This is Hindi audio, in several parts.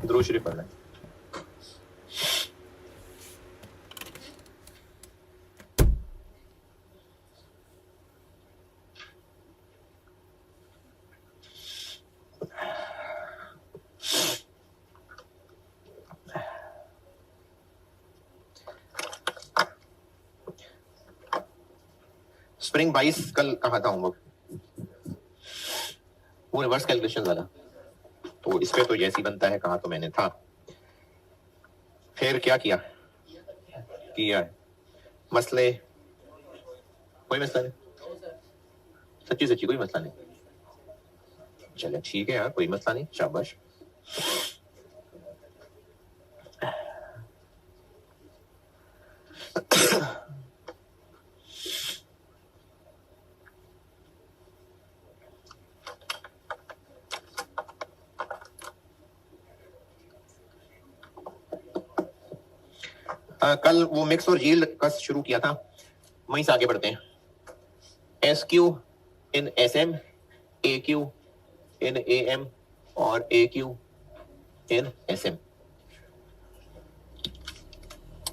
दुरूद शरीफ पढ़ना है। स्प्रिंग 22 कल कहा था होमवर्क, वो रिवर्स कैलकुलेशन वाला, तो इस पे तो जैसी बनता है कहा तो मैंने था। फिर क्या किया है मसले, कोई मसला नहीं, सच्ची सच्ची कोई मसला नहीं। चले ठीक है यार, कोई मसला नहीं, शाबाश। कल वो मिक्स और यील्ड का शुरू किया था, वहीं से आगे बढ़ते हैं। S Q in S M, A Q in A M और A Q in S M.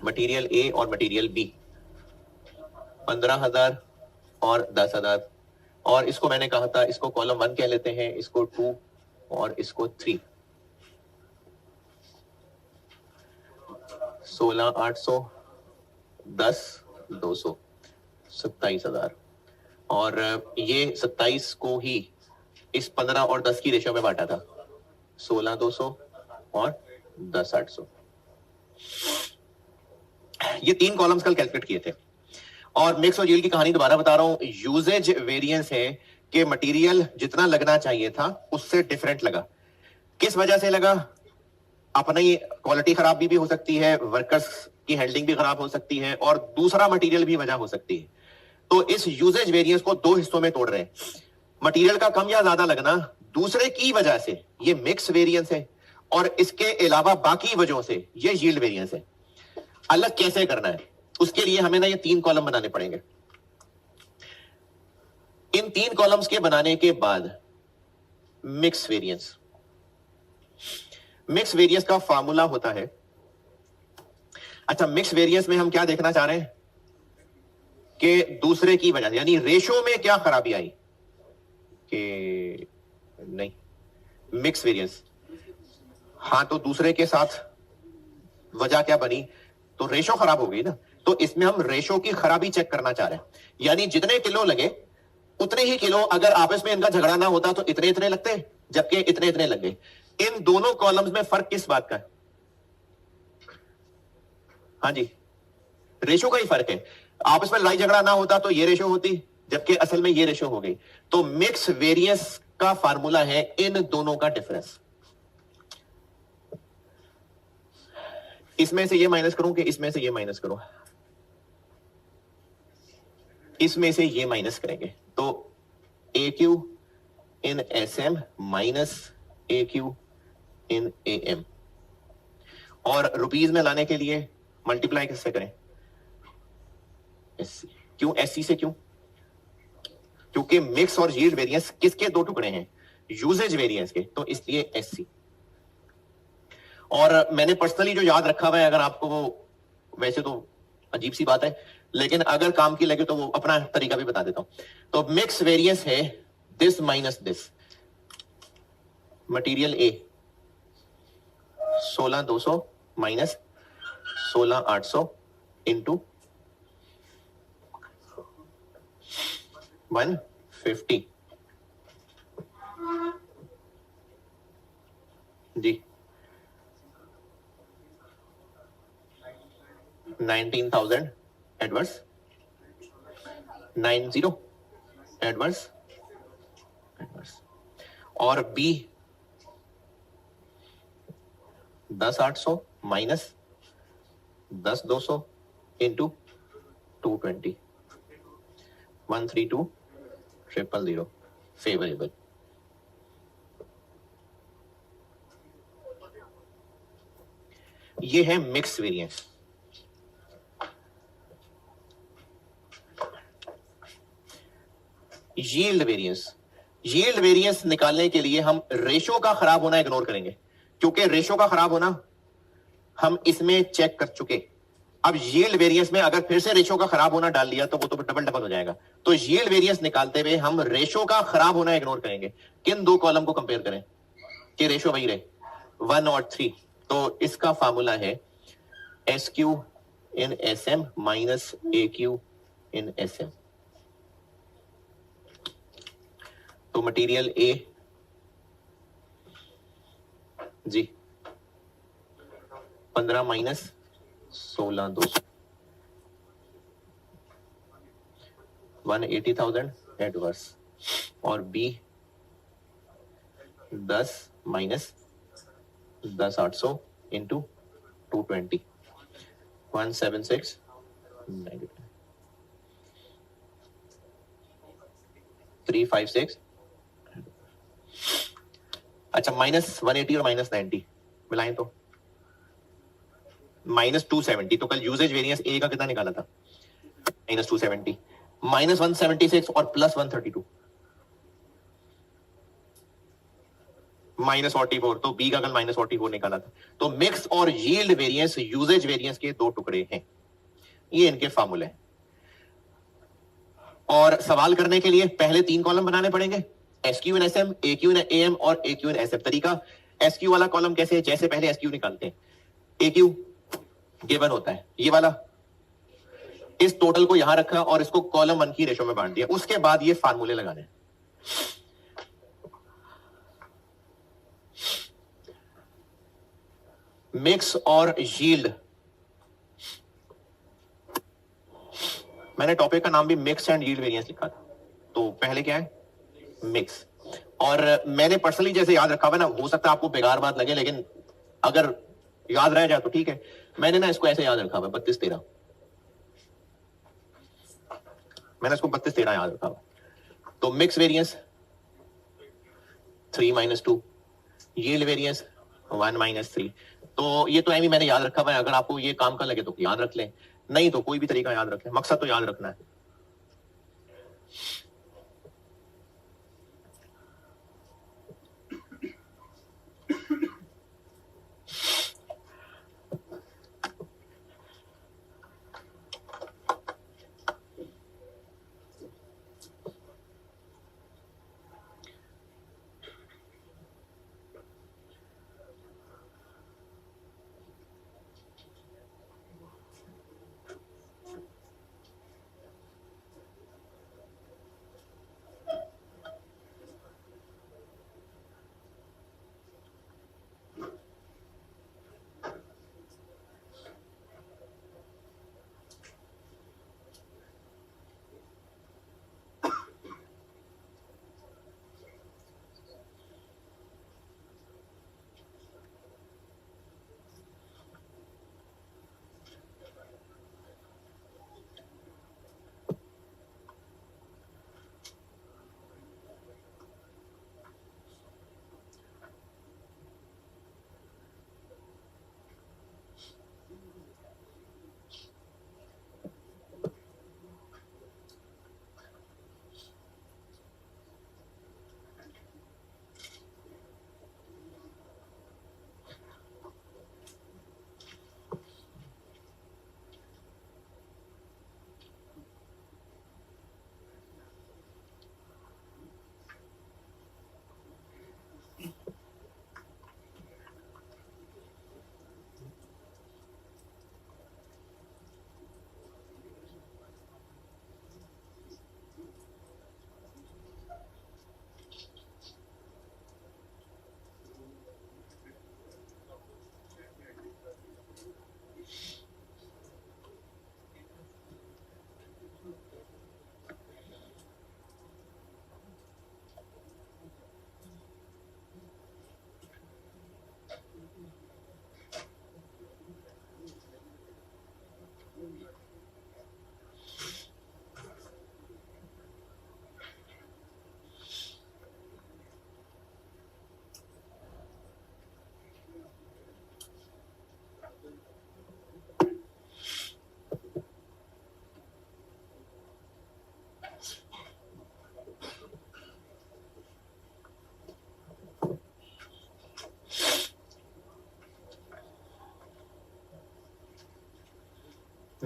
Material A और मटीरियल बी 15,000 और 10,000, और इसको मैंने कहा था इसको कॉलम 1 कह लेते हैं, इसको 2 और इसको 3। 16,800, 10, 200, 27,000। और ये 27 को ही इस 15 और 10 की रेशियो में बांटा था, 16,200 और 10,800। ये 3 कॉलम्स कल कैलकुलेट किए थे। और मिक्स और यील्ड की कहानी दोबारा बता रहा हूं, यूजेज वेरिएंस है कि मटेरियल जितना लगना चाहिए था उससे डिफरेंट लगा। किस वजह से लगा? अपनी क्वालिटी खराब भी हो सकती है, वर्कर्स की हैंडलिंग भी खराब हो सकती है, और दूसरा मटेरियल भी वजह हो सकती है। तो इस यूजेज वेरिएंस को 2 हिस्सों में तोड़ रहे हैं। मटेरियल का कम या ज्यादा लगना दूसरे की वजह से ये मिक्स वेरिएंस है, और इसके अलावा बाकी वजहों से ये यील्ड वेरिएंस है। अलग कैसे करना है उसके लिए हमें ना ये 3 कॉलम बनाने पड़ेंगे। इन 3 कॉलम्स के बनाने के बाद मिक्स वेरिएंस का फार्मूला होता है। अच्छा, मिक्स वेरिएंस में हम क्या देखना चाह रहे हैं कि दूसरे की वजह से, यानी रेशो में क्या खराबी आई कि नहीं, मिक्स वेरिएंस, हाँ, तो दूसरे के साथ वजह क्या बनी, तो रेशो खराब हो गई ना। तो इसमें हम रेशो की खराबी चेक करना चाह रहे हैं, यानी जितने किलो लगे उतने ही किलो, अगर आपस में इनका झगड़ा ना होता तो इतने इतने लगते, जबकि इतने इतने लग गए। इन दोनों कॉलम्स में फर्क किस बात का है? हाँ जी, रेशो का ही फर्क है। आपस में लड़ाई झगड़ा ना होता तो ये रेशो होती, जबकि असल में ये रेशो हो गई। तो मिक्स वेरिएंस का फार्मूला है इन दोनों का डिफरेंस। इसमें से ये माइनस करूं कि इसमें से ये माइनस करूं? इसमें से ये माइनस करेंगे, तो A Q in S M minus A Q in A M. और रुपीज में लाने के लिए मल्टीप्लाई किससे करें? एससी। क्यों एससी से? क्यों? क्योंकि मिक्स और यील्ड वेरिएंस किसके 2 टुकड़े हैं? यूजेज वेरिएंस के, तो इसलिए एससी। और मैंने पर्सनली जो याद रखा हुआ है, अगर आपको वो, वैसे तो अजीब सी बात है, लेकिन अगर काम की लगे तो वो अपना तरीका भी बता देता हूं। तो मिक्स वेरिएंस है this minus this. Material A 16,200 minus 16,800 into 150 जी, 19,000 एडवर्स, 90 एडवर्स, और बी 10,800 माइनस 10,200 इंटू 220, 132,000 फेवरेबल। ये है मिक्स वेरिएंस। यील्ड वेरिएंस निकालने के लिए हम रेशो का खराब होना इग्नोर करेंगे, क्योंकि रेशो का खराब होना हम इसमें चेक कर चुके। अब यील्ड वेरिएंस में अगर फिर से रेशो का खराब होना डाल दिया तो वो तो डबल डबल हो जाएगा। तो यील्ड वेरिएंस निकालते हुए हम रेशो का खराब होना इग्नोर करेंगे। किन दो कॉलम को कंपेयर करें कि रेशो वही रहे 1 और 3। तो इसका फार्मूला है S Q in S M minus A Q in S M. तो मटेरियल ए जी 15 माइनस 16 200 180,000 एडवर्स, और बी 10 माइनस 10 800 इंटू 220 176 नेगेटिव 356। अच्छा माइनस 180 और माइनस 90 मिलाएं तो माइनस 270। तो कल यूजेज वेरिएंस ए का कितना निकाला था माइनस 270, माइनस 176 और प्लस 132 माइनस 44। तो बी का कल माइनस 44 निकाला था। तो मिक्स और यील्ड वेरिएंस यूजेज वेरिएंस के दो टुकड़े हैं। ये इनके फार्मूले हैं। और सवाल करने के लिए पहले 3 कॉलम बनाने पड़ेंगे, S Q in S M, A Q in A M और A Q in S M. तरीका एस क्यू वाला कॉलम कैसे है, जैसे पहले एस क्यू निकालते हैं, ए क्यू गिवन होता है ये वाला, इस टोटल को यहां रखा और इसको कॉलम 1 की रेशो में बांट दिया। उसके बाद ये फार्मूले लगाने। मिक्स और यील्ड, मैंने टॉपिक का नाम भी मिक्स एंड यील्ड वेरिएंस लिखा था। तो पहले क्या है मिक्स, और मैंने पर्सनली जैसे याद रखा हुआ ना, हो सकता है आपको बेकार बात लगे लेकिन अगर याद रह जाए तो ठीक है। मैंने ना इसको ऐसे याद रखा हुआ 32-13, मैंने इसको 32-13 याद रखा हुआ। तो mix variance 3 minus 2, yield variance 1 minus 3। तो ये तो एमी मैंने याद रखा हुआ है, अगर आपको ये काम का लगे तो याद रख लें, नहीं तो कोई भी तरीका याद रखें, मकसद तो याद रखना है।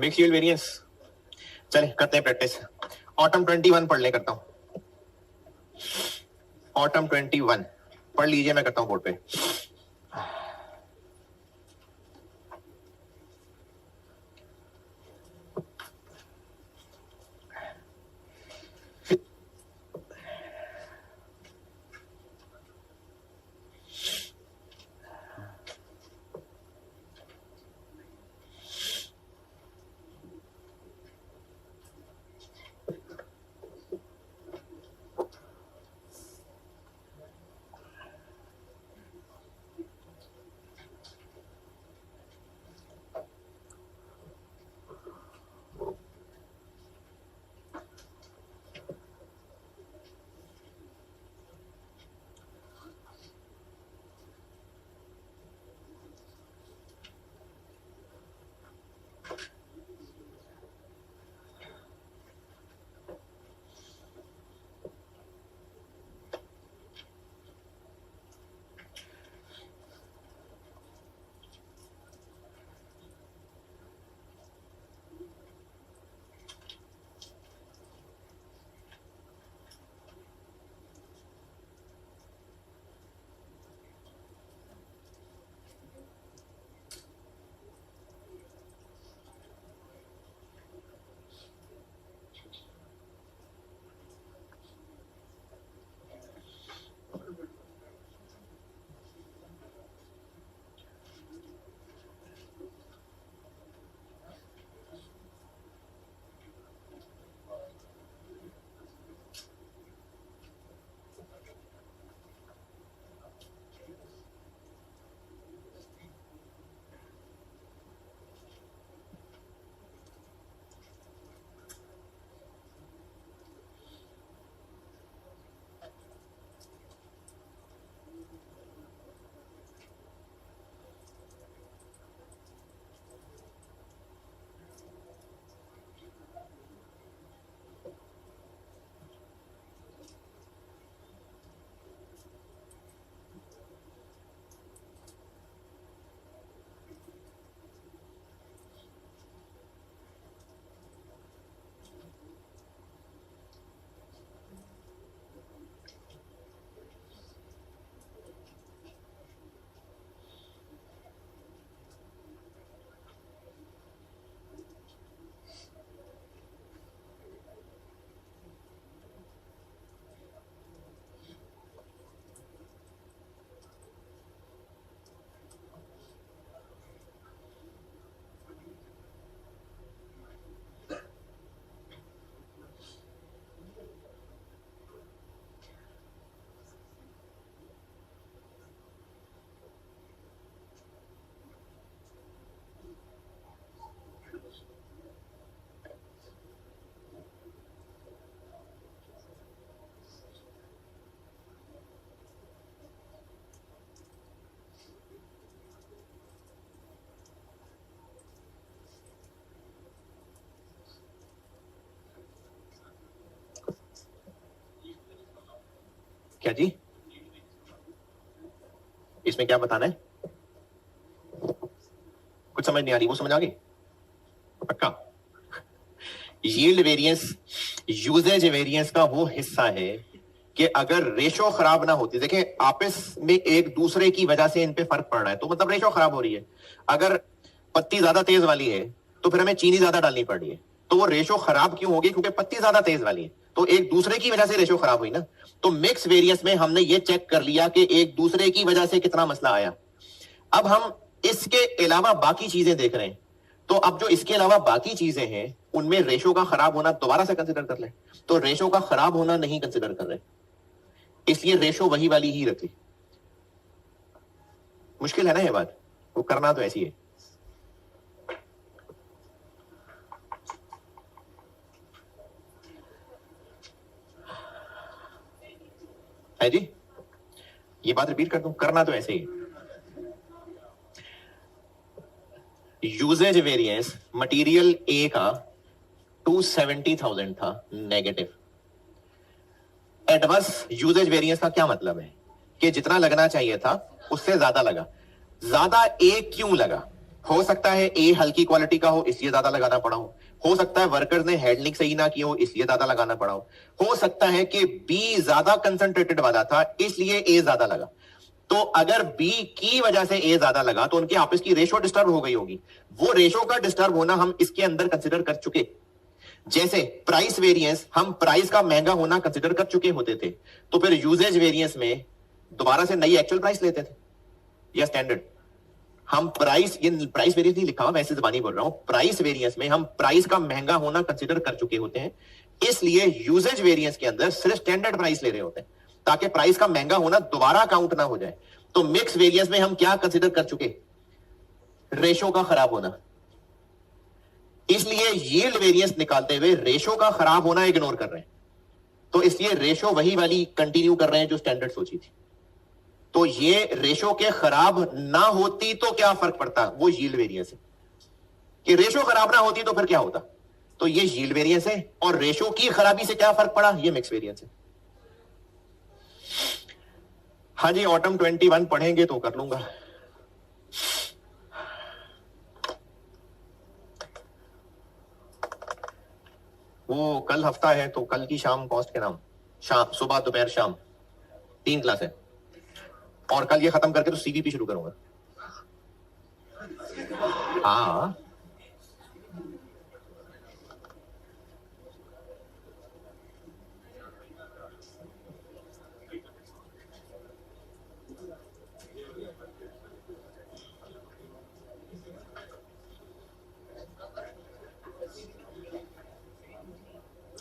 मिक्स यील्ड वेरिएंस, चले करते हैं प्रैक्टिस। ऑटम 21 पढ़ ले, करता हूं ऑटम 21 पढ़ लीजिए, मैं करता हूं बोर्ड पे। क्या जी, इसमें क्या बताना है? कुछ समझ नहीं आ रही, वो समझ आ गई पक्का? यील्ड वेरिएंस यूजेज वेरिएंस का वो हिस्सा है कि अगर रेशो खराब ना होती, देखें आपस में एक दूसरे की वजह से इन पे फर्क पड़ रहा है, तो मतलब रेशो खराब हो रही है। अगर पत्ती ज्यादा तेज वाली है तो फिर हमें चीनी ज्यादा डालनी पड़ रही है, तो वो रेशो खराब क्यों होगी? क्योंकि पत्ती ज्यादा तेज वाली है, तो एक दूसरे की वजह से रेशो खराब हुई ना। तो मिक्स वेरिएंस में हमने ये चेक कर लिया कि एक दूसरे की वजह से कितना मसला आया। अब हम इसके अलावा बाकी चीजें देख रहे हैं, तो अब जो इसके अलावा बाकी चीजें हैं उनमें रेशो का खराब होना दोबारा से कंसिडर कर ले, तो रेशो का खराब होना नहीं कंसिडर कर रहे, इसलिए रेशो वही वाली ही रखी। मुश्किल है ना ये बात, वो करना तो ऐसी है जी। ये बात रिपीट कर दूं, करना तो ऐसे ही। यूजेज वेरिएंस मटेरियल ए का 270,000 था नेगेटिव। एडवर्स यूजेज वेरिएंस का क्या मतलब है कि जितना लगना चाहिए था उससे ज्यादा लगा। ज्यादा ए क्यों लगा? हो सकता है ए हल्की क्वालिटी का हो इसलिए ज्यादा लगाना पड़ा हो सकता है वर्कर्स ने हैंडलिंग सही ना की हो इसलिए ज्यादा लगाना पड़ा हो सकता है कि बी ज्यादा कंसंट्रेटेड वाला था इसलिए ए ज्यादा लगा। तो अगर बी की वजह से ए ज्यादा लगा तो उनके आपस की रेशो डिस्टर्ब हो गई होगी। वो रेशो का डिस्टर्ब होना हम इसके अंदर कंसिडर कर चुके। जैसे प्राइस वेरिएंस हम प्राइस का महंगा होना कंसिडर कर चुके होते थे, तो फिर यूजेज वेरिएंस में दोबारा से नई एक्चुअल प्राइस लेते थे या स्टैंडर्ड। हम प्राइस, ये प्राइस वेरिएंस नहीं लिखा, मैं ऐसे जबानी बोल रहा हूं। प्राइस वेरिएंस में हम प्राइस का महंगा होना कंसिडर कर चुके होते हैं, इसलिए यूजेज वेरिएंस के अंदर सिर्फ स्टैंडर्ड प्राइस ले रहे होते हैं ताकि प्राइस का महंगा होना दोबारा काउंट ना हो जाए। तो मिक्स वेरिएंस में हम क्या कंसिडर कर चुके? रेशो का खराब होना। इसलिए यील्ड वेरिएंस निकालते हुए रेशो का खराब होना इग्नोर कर रहे हैं। तो इसलिए रेशो वही वाली कंटिन्यू कर रहे हैं जो स्टैंडर्ड सोची थी। तो ये रेशो के खराब ना होती तो क्या फर्क पड़ता? वो यील्ड वेरिएंस है। कि रेशो खराब ना होती तो फिर क्या होता? तो ये यील्ड वेरिएंस है। और रेशो की खराबी से क्या फर्क पड़ा? ये मिक्स वेरिएंस है। हाँ जी, ऑटम 21 पढ़ेंगे तो कर लूंगा। वो कल हफ्ता है तो कल की शाम कॉस्ट के नाम, शाम, सुबह दोपहर शाम 3 क्लास है। और कल ये खत्म करके तो सीवीपी शुरू करूंगा। हाँ,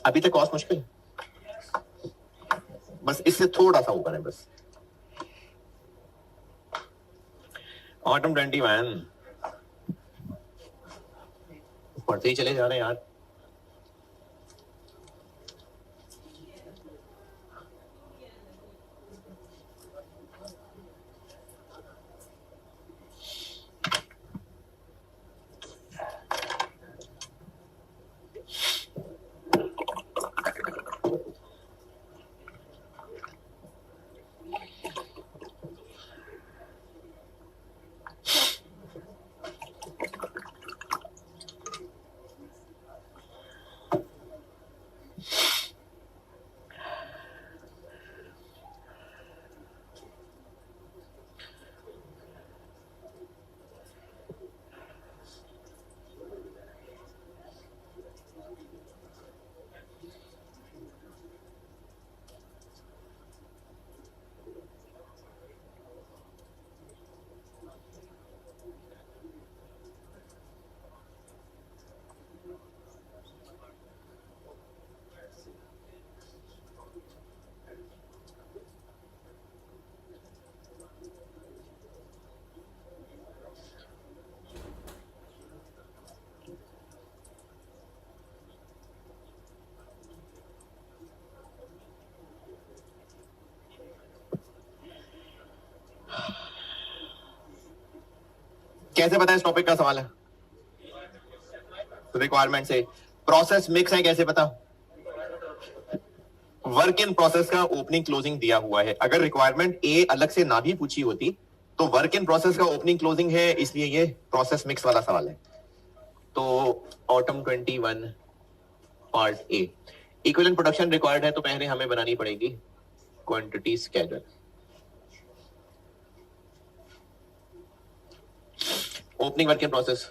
अभी तक कॉस्ट मुश्किल, बस इससे थोड़ा सा ऊपर है बस। ऑटम 21 पढ़ते ही चले जा रहे हैं यार। कैसे पता? इस टॉपिक का सवाल है। रिक्वायरमेंट से। प्रोसेस मिक्स है कैसे पता? वर्क इन प्रोसेस का ओपनिंग क्लोजिंग दिया हुआ है। अगर रिक्वायरमेंट ए अलग से ना भी पूछी होती तो वर्क इन प्रोसेस का ओपनिंग क्लोजिंग है, इसलिए ये प्रोसेस मिक्स वाला सवाल है। तो autumn 21 part A, equivalent production required है तो पहले हमें बनानी पड़ेगी quantity schedule. Opening work in process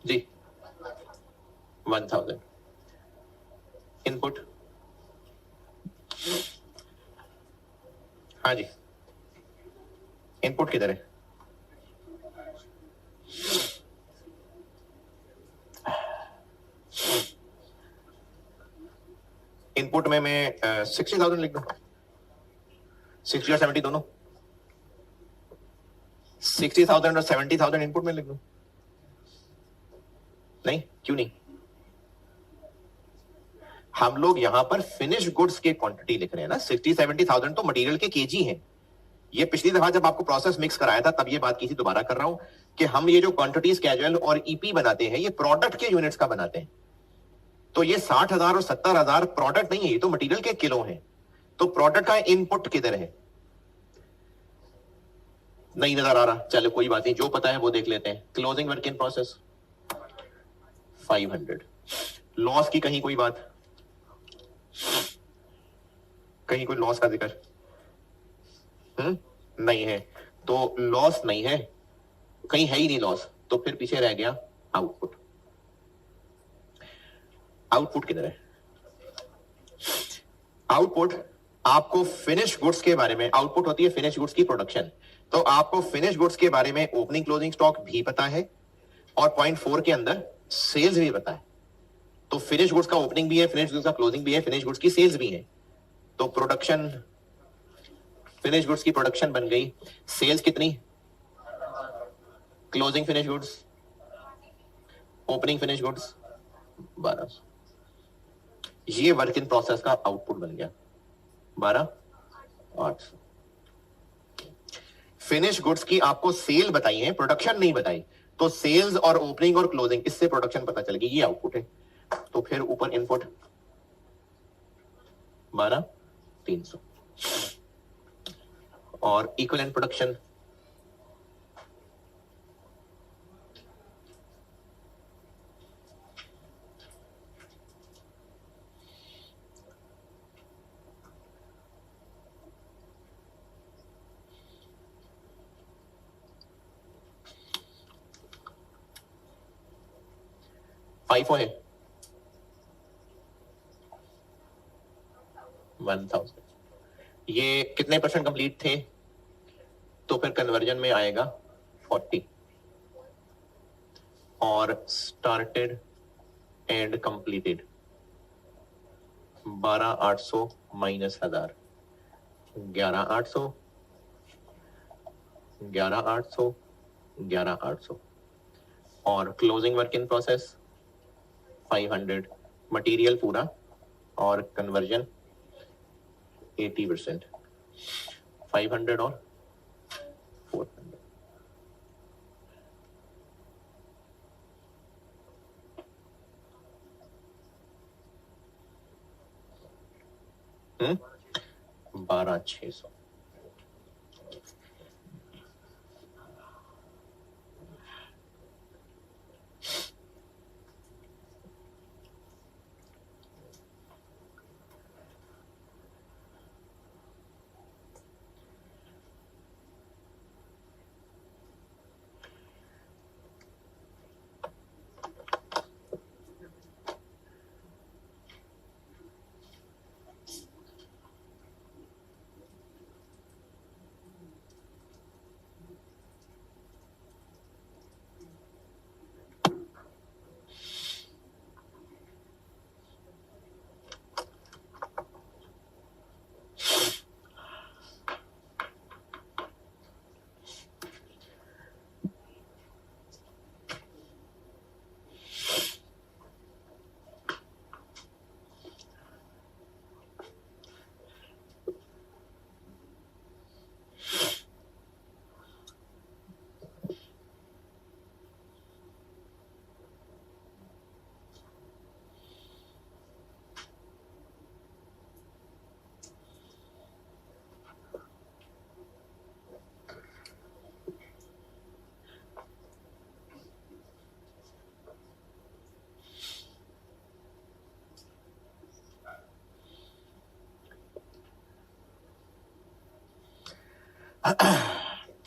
जी 1000। इनपुट, हाँ जी, इनपुट किधर है? इनपुट में मैं 60,000 लिख दूं, 60 और 70 दोनों, 60,000 और 70,000 इनपुट में लिख दूं? नहीं, क्यों नहीं? हम लोग यहां पर फिनिश गुड्स के क्वांटिटी लिख रहे हैं ना। 60-70,000 तो मटेरियल के केजी हैं। ये पिछली दफा जब आपको प्रोसेस मिक्स कराया था तब ये बात की थी, दोबारा कर रहा हूं कि हम ये जो क्वांटिटी स्केड्यूल और ईपी बनाते हैं ये प्रोडक्ट के यूनिट्स का बनाते हैं। तो ये 60,000 और 70,000 प्रोडक्ट नहीं है, ये तो मटेरियल के किलो हैं। तो प्रोडक्ट का इनपुट किधर है? नहीं नजर आ रहा, चलो कोई बात नहीं, जो पता है वो देख लेते हैं। Closing work in process 500। Loss की कहीं कोई बात, कहीं कोई लॉस का जिक्र नहीं है, तो लॉस नहीं है, कहीं है ही नहीं लॉस, तो फिर पीछे रह गया आउटपुट। आउटपुट किधर है? आउटपुट आपको फिनिश गुड्स के बारे में, आउटपुट होती है फिनिश गुड्स की प्रोडक्शन, तो आपको फिनिश गुड्स के बारे में ओपनिंग क्लोजिंग स्टॉक भी पता है और पॉइंट 4 के अंदर सेल्स भी पता है। तो फिनिश गुड्स का ओपनिंग भी है, फिनिश गुड्स का क्लोजिंग भी है, फिनिश गुड्स की सेल्स भी है। तो प्रोडक्शन, फिनिश गुड्स की प्रोडक्शन बन गई, सेल्स कितनी? Closing finish goods, opening finish goods 1200। ये वर्क इन प्रोसेस का आउटपुट बन गया 12,800। फिनिश गुड्स की आपको सेल बताई है, प्रोडक्शन नहीं बताई, तो सेल्स और ओपनिंग और क्लोजिंग, इससे प्रोडक्शन पता चल गई, ये आउटपुट है। तो फिर ऊपर इनपुट 12,300 और इक्विवेलेंट प्रोडक्शन FIFO है 1000। ये कितने परसेंट कंप्लीट थे? तो फिर कन्वर्जन में आएगा 40 और स्टार्टेड एंड कंप्लीटेड 12,800 माइनस 1000, 11,800, 11,800, 11,800 और closing work in process 500, material पूरा और कन्वर्जन 80%, 500 और 400। हम्म, 12,600।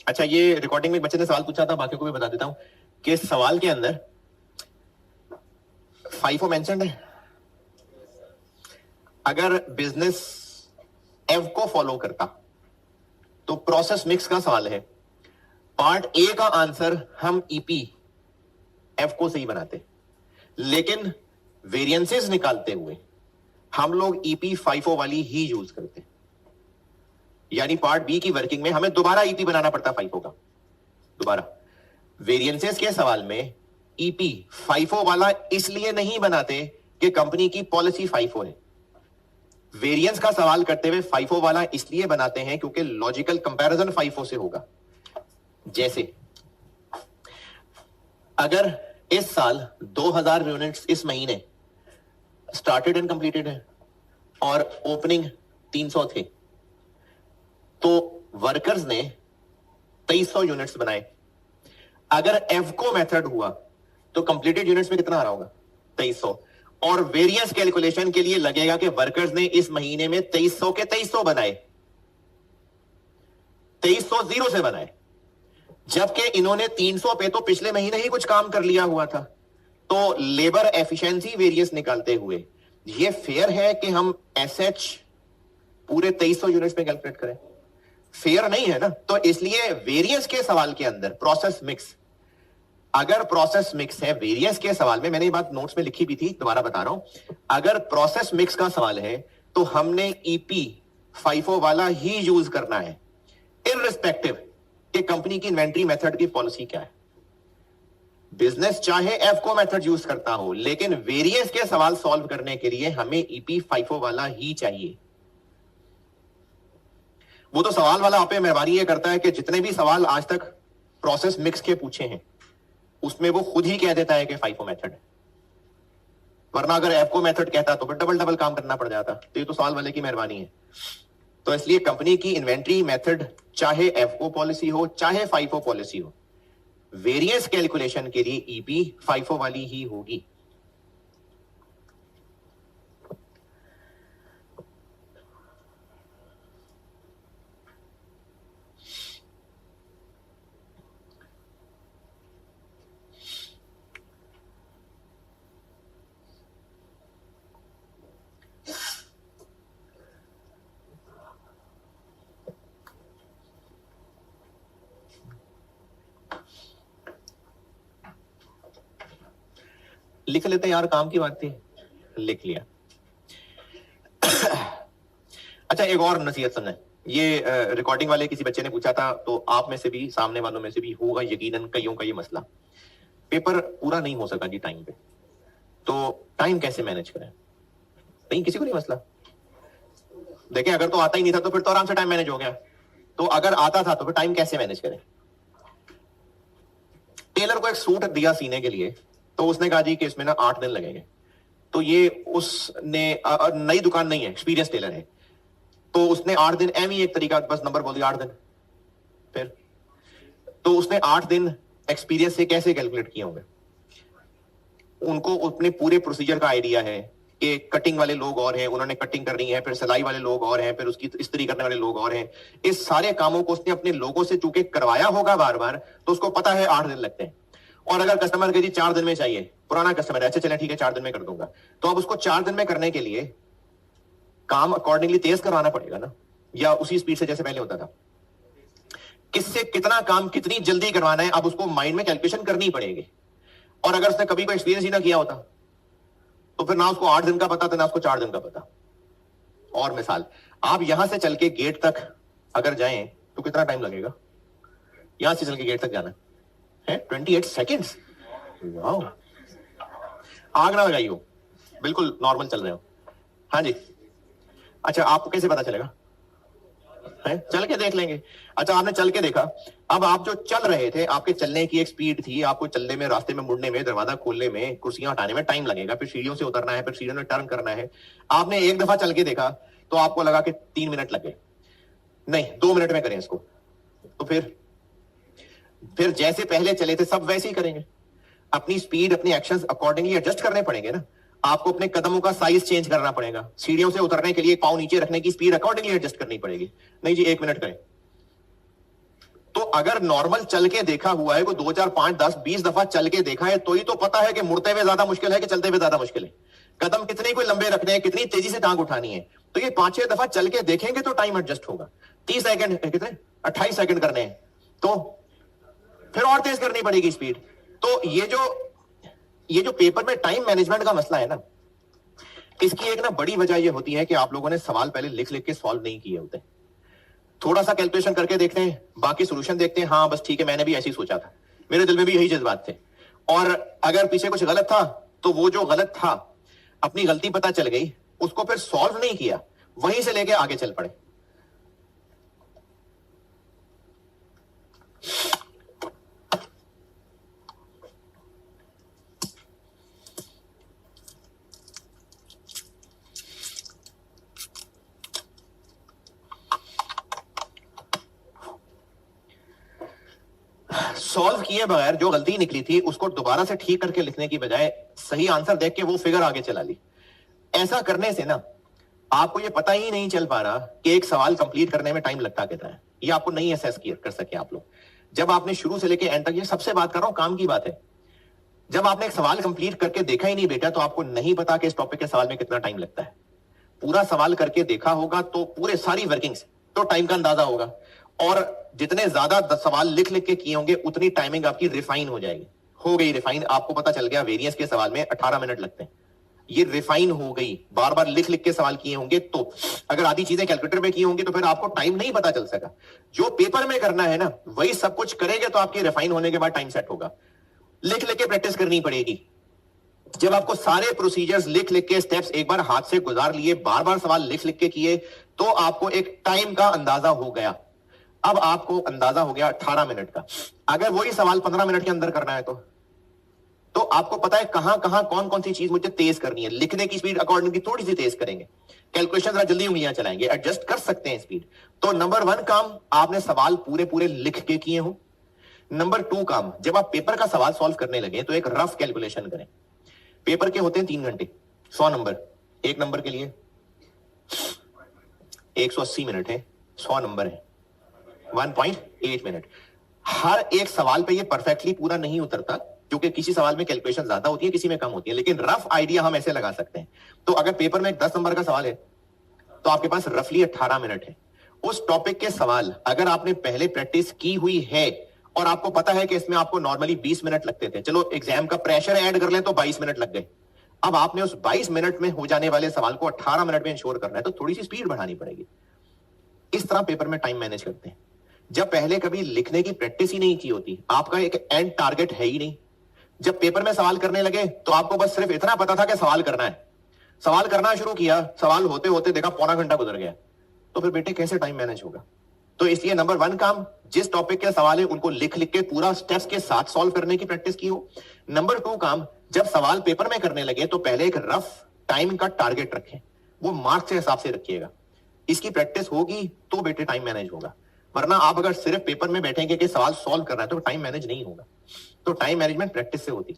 अच्छा, ये रिकॉर्डिंग में बच्चे ने सवाल पूछा था, बाकी को भी बता देता हूं कि इस सवाल के अंदर FIFO मेंशन्ड है। अगर बिजनेस एफ को फॉलो करता तो प्रोसेस मिक्स का सवाल है, पार्ट ए का आंसर हम ईपी एफ को सही बनाते, लेकिन वेरिएंसेस निकालते हुए हम लोग ईपी FIFO वाली ही यूज करते, यानी पार्ट बी की वर्किंग में हमें दोबारा ईपी बनाना पड़ता FIFO का दोबारा। वेरिएंसेस के सवाल में ईपी FIFO वाला इसलिए नहीं बनाते कि कंपनी की पॉलिसी FIFO है। वेरिएंस का सवाल करते हुए FIFO वाला इसलिए बनाते हैं क्योंकि लॉजिकल कंपैरिजन FIFO से होगा। जैसे अगर इस साल 2000 यूनिट्स इस महीने स्टार्टेड एंड कंप्लीटेड है और ओपनिंग 300 थे, तो वर्कर्स ने 2300 यूनिट्स बनाए। अगर एफको मेथड हुआ तो कंप्लीटेड यूनिट्स में कितना आ रहा होगा? 2300। और वेरियंस कैलकुलेशन के लिए लगेगा कि वर्कर्स ने इस महीने में 2300 के 2300 बनाए, 2300 जीरो से बनाए, जबकि इन्होंने 300 पे तो पिछले महीने ही कुछ काम कर लिया हुआ था। तो लेबर एफिशिएंसी वेरियंस निकालते हुए ये फेयर है कि हम एसएच पूरे 2300 यूनिट्स में कैलकुलेट करें? फेयर नहीं है ना। तो इसलिए वेरियंस के सवाल के अंदर प्रोसेस मिक्स, अगर प्रोसेस मिक्स है, वेरियंस के सवाल में मैंने ये बात नोट्स में लिखी भी थी, दोबारा बता रहा हूं, अगर प्रोसेस मिक्स का सवाल है तो हमने ईपी फाइफो वाला ही यूज करना है, इररिस्पेक्टिव कि कंपनी की इन्वेंट्री मेथड की पॉलिसी क्या है। बिजनेस चाहे एफको मेथड यूज करता हो, लेकिन वेरियंस के सवाल सॉल्व करने के लिए हमें ईपी फाइफो वाला ही चाहिए। वो तो सवाल वाला आप पे मेहरबानी ये करता है कि जितने भी सवाल आज तक प्रोसेस मिक्स के पूछे हैं उसमें वो खुद ही कह देता है कि फाइफो मेथड है, वरना अगर एफको मेथड कहता तो फिर डबल डबल काम करना पड़ जाता। तो ये तो सवाल वाले की मेहरबानी है। तो इसलिए कंपनी की इन्वेंट्री मेथड चाहे एफओ पॉलिसी हो चाहे फाइफो पॉलिसी हो, वेरियंस कैलकुलेशन के लिए ईपी फाइफो वाली ही होगी। लिख लेते यार, काम की बात थी, लिख लिया। अच्छा, एक और नसीहत सुनना, ये रिकॉर्डिंग वाले किसी बच्चे ने पूछा था, तो आप में से भी सामने वालों में से भी होगा यकीनन कईयों का ये मसला, पेपर पूरा नहीं हो सका जी टाइम पे, तो टाइम कैसे मैनेज करें? नहीं, किसी को नहीं मसला। देखिए, अगर तो आता ही नहीं था तो फिर तो आराम से टाइम मैनेज हो गया, तो अगर आता था तो फिर टाइम कैसे मैनेज करें? टेलर को एक सूट दिया सीने के लिए, तो उसने कहा जी कि इसमें ना 8 दिन लगेंगे। तो ये उसने नई दुकान नहीं है, एक्सपीरियंस टेलर है, तो उसने 8 दिन एम ही एक तरीका, बस नंबर बोल दिया 8 दिन। फिर तो उसने 8 दिन एक्सपीरियंस से कैसे कैलकुलेट किए होंगे? उनको अपने पूरे प्रोसीजर का आइडिया है कि कटिंग वाले लोग और हैं, उन्होंने कटिंग करनी है, फिर सिलाई वाले लोग और हैं, फिर उसकी इस्त्री करने वाले लोग और हैं। इस सारे कामों को उसने अपने लोगों से चूंकि करवाया होगा बार बार, तो उसको पता है 8 दिन लगते हैं। और अगर कस्टमर के जी 4 दिन में चाहिए, पुराना कस्टमर है, अच्छा चले ठीक है 4 दिन में कर दूंगा, तो अब उसको 4 दिन में करने के लिए काम अकॉर्डिंगली तेज करवाना पड़ेगा ना, या उसी स्पीड से जैसे पहले होता था? किससे कितना काम कितनी जल्दी करवाना है, अब उसको माइंड में कैलकुलेशन करनी पड़ेगी। और अगर उसने कभी कोई एक्सपीरियंस ही ना किया होता तो फिर ना उसको 8 दिन का पता था ना उसको 4 दिन का पता। और मिसाल, आप यहां से चल के गेट तक अगर जाएं तो कितना टाइम लगेगा? यहां से चल के गेट तक जाना है 28 सेकेंड्स। वाओ, आग ना लगाई हो, बिल्कुल नॉर्मल चल रहे हो। हाँ जी, अच्छा आपको कैसे पता चलेगा? है, चल के देख लेंगे। अच्छा, आपने चल के देखा, अब आप जो चल रहे थे, आपके चलने की एक स्पीड थी, आपको चलने में, रास्ते में मुड़ने में, दरवाजा खोलने में, कुर्सियां हटाने में टाइम लगेगा, फिर सीढ़ियों से उतरना है, फिर सीढ़ियों में टर्न करना है। आपने एक दफा चल के देखा तो आपको लगा कि 3 मिनट लगे, नहीं 2 मिनट में करें इसको, तो फिर जैसे पहले चले थे सब वैसे ही करेंगे। अपनी स्पीड, अपने एक्शंस अकॉर्डिंगली एडजस्ट करने पड़ेंगे ना। आपको अपने कदमों का साइज चेंज करना पड़ेगा, सीढ़ियों से उतरने के लिए पांव नीचे रखने की स्पीड अकॉर्डिंगली एडजस्ट करनी पड़ेगी। नहीं जी 1 मिनट करें। तो अगर नॉर्मल चल के देखा हुआ है, कोई 2 4 5 10 20 दफा चल के देखा है, तो ही तो पता है कि मुड़ते हुए ज्यादा मुश्किल है कि चलते हुए ज्यादा मुश्किल है, कदम कितने कोई लंबे रखने हैं, कितनी तेजी से टांग उठानी है। तो ये 5 6 दफा चल के देखेंगे तो टाइम एडजस्ट होगा। 30 सेकंड कितने 28 सेकंड करने हैं, तो फिर और तेज करनी पड़ेगी स्पीड। तो ये जो पेपर में टाइम मैनेजमेंट का मसला है ना, इसकी एक ना बड़ी वजह यह होती है कि आप लोगों ने सवाल पहले लिख लिख के सॉल्व नहीं किए होते। थोड़ा सा कैलकुलेशन करके देखते हैं, बाकी सॉल्यूशन देखते हैं, हाँ बस ठीक है मैंने भी ऐसे ही सोचा था, मेरे दिल में भी यही जज्बात थे, और अगर पीछे कुछ गलत था तो वो जो गलत था, अपनी गलती पता चल गई, उसको फिर सॉल्व नहीं किया, वहीं से लेके आगे चल पड़े। सॉल्व किए बगैर जो गलती निकली थी उसको दोबारा से ठीक करके लिखने की बजाय सही आंसर देख के वो फिगर आगे चला ली। ऐसा करने से ना आपको ये पता ही नहीं चल पा रहा कि एक सवाल कंप्लीट करने में टाइम लगता कितना है। ये आपको नहीं असेस कर सके आप लोग। जब आपने शुरू से लेके एंड तक, ये सबसे बात कर रहा हूं, काम की बात है, जब आपने एक सवाल कंप्लीट करके देखा ही नहीं बेटा, तो आपको नहीं पता कि इस टॉपिक के सवाल में कितना टाइम लगता है। पूरा सवाल करके देखा होगा तो पूरे सारी वर्किंग्स, तो टाइम का अंदाजा होगा। और जितने ज्यादा सवाल लिख लिख के किए होंगे उतनी टाइमिंग आपकी रिफाइन हो जाएगी। हो गई रिफाइन, आपको पता चल गया वेरिएंस के सवाल में 18 मिनट लगते हैं। ये रिफाइन हो गई, बार बार लिख लिख के सवाल किए होंगे। तो अगर आधी चीजें कैलकुलेटर में की होंगी तो फिर आपको टाइम नहीं पता चल सका। जो पेपर में करना है ना वही सब कुछ करेंगे तो आपकी रिफाइन होने के बाद टाइम सेट होगा। लिख लिख के प्रैक्टिस करनी पड़ेगी। जब आपको सारे प्रोसीजर्स लिख लिख के स्टेप्स एक बार हाथ से गुजार लिए, बार बार सवाल लिख लिख के किए, तो आपको एक टाइम का अंदाजा हो गया। अब आपको अंदाजा हो गया 18 मिनट का। अगर वही सवाल 15 मिनट के अंदर करना है तो आपको पता है कहां कहां कौन कौन सी चीज मुझे तेज करनी है। लिखने की स्पीड अकॉर्डिंगली थोड़ी सी तेज करेंगे, कैलकुलेशन जरा जल्दी उंगलियां चलाएंगे, एडजस्ट कर सकते हैं स्पीड। तो नंबर 1 काम, आपने सवाल पूरे पूरे लिख के किए हो। नंबर 2 काम, जब आप पेपर का सवाल सॉल्व करने लगे तो एक रफ कैलकुलेशन करें। पेपर के होते हैं 3 घंटे, 100 नंबर, एक नंबर के लिए 180 मिनट है, 100 नंबर है, 1.8 मिनट। हर एक सवाल पे ये परफेक्टली पूरा नहीं उतरता, क्योंकि किसी सवाल में कैलकुलेशन ज्यादा होती है, किसी में कम होती है, लेकिन रफ आइडिया हम ऐसे लगा सकते हैं। तो अगर पेपर में एक 10 नंबर का सवाल है तो आपके पास रफली 18 मिनट है। उस टॉपिक के सवाल अगर आपने पहले प्रैक्टिस की हुई है और आपको पता है कि इसमें आपको नॉर्मली 20 मिनट लगते थे, चलो एग्जाम का प्रेशर ऐड कर लें तो 22 मिनट लग गए। अब आपने उस 22 मिनट में हो जाने वाले सवाल को 18 मिनट में इंश्योर करना है, तो थोड़ी सी स्पीड बढ़ानी पड़ेगी। इस तरह पेपर में टाइम मैनेज करते हैं। जब पहले कभी लिखने की प्रैक्टिस ही नहीं की होती, आपका एक एंड टारगेट है ही नहीं। जब पेपर में सवाल करने लगे तो आपको बस सिर्फ इतना पता था कि सवाल करना है। सवाल करना शुरू किया, सवाल होते होते देखा पौना घंटा गुजर गया, तो फिर बेटे कैसे टाइम मैनेज होगा। तो इसलिए नंबर 1 काम, जिस टॉपिक के सवाल है उनको लिख लिख के पूरा स्टेप्स के साथ सॉल्व करने की प्रैक्टिस की हो। नंबर 2 काम, जब सवाल पेपर में करने लगे तो पहले एक रफ टाइम का टारगेट रखें, वो मार्क्स के हिसाब से रखिएगा। इसकी प्रैक्टिस होगी तो बेटे टाइम मैनेज होगा, वरना आप अगर सिर्फ पेपर में बैठेंगे कि सवाल सॉल्व करना है तो टाइम मैनेज नहीं होगा। तो टाइम मैनेजमेंट प्रैक्टिस से होती।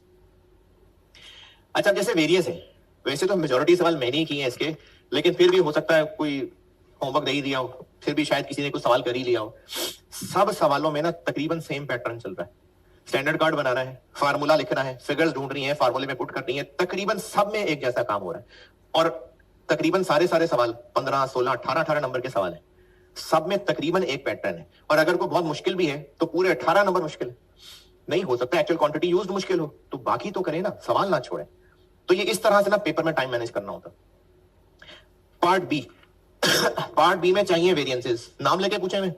अच्छा, जैसे वेरियस है, वैसे तो मेजॉरिटी सवाल मैंने ही किए हैं इसके, लेकिन फिर भी हो सकता है कोई होमवर्क नहीं दिया हो, फिर भी शायद किसी ने कुछ सवाल कर ही लिया हो। सब सवालों में ना तकरीबन सेम पैटर्न चल रहा है। स्टैंडर्ड कार्ड बनाना है, फार्मूला लिखना है, फिगर्स ढूंढनी है, फार्मूले में पुट करनी है, तकरीबन सब में एक जैसा काम हो रहा है। और तकरीबन सारे सवाल 15, 16, 18 नंबर के सवाल है, सब में तकरीबन एक पैटर्न है। और अगर कोई बहुत मुश्किल भी है तो पूरे 18 नंबर मुश्किल नहीं हो सकता, एक्चुअल क्वांटिटी यूज्ड मुश्किल हो, तो बाकी तो करें ना, सवाल ना छोड़े। तो ये इस तरह से ना पेपर में टाइम मैनेज करना होता। पार्ट बी पार्ट बी में चाहिए वेरिएंसेस, नाम लेके पूछे में,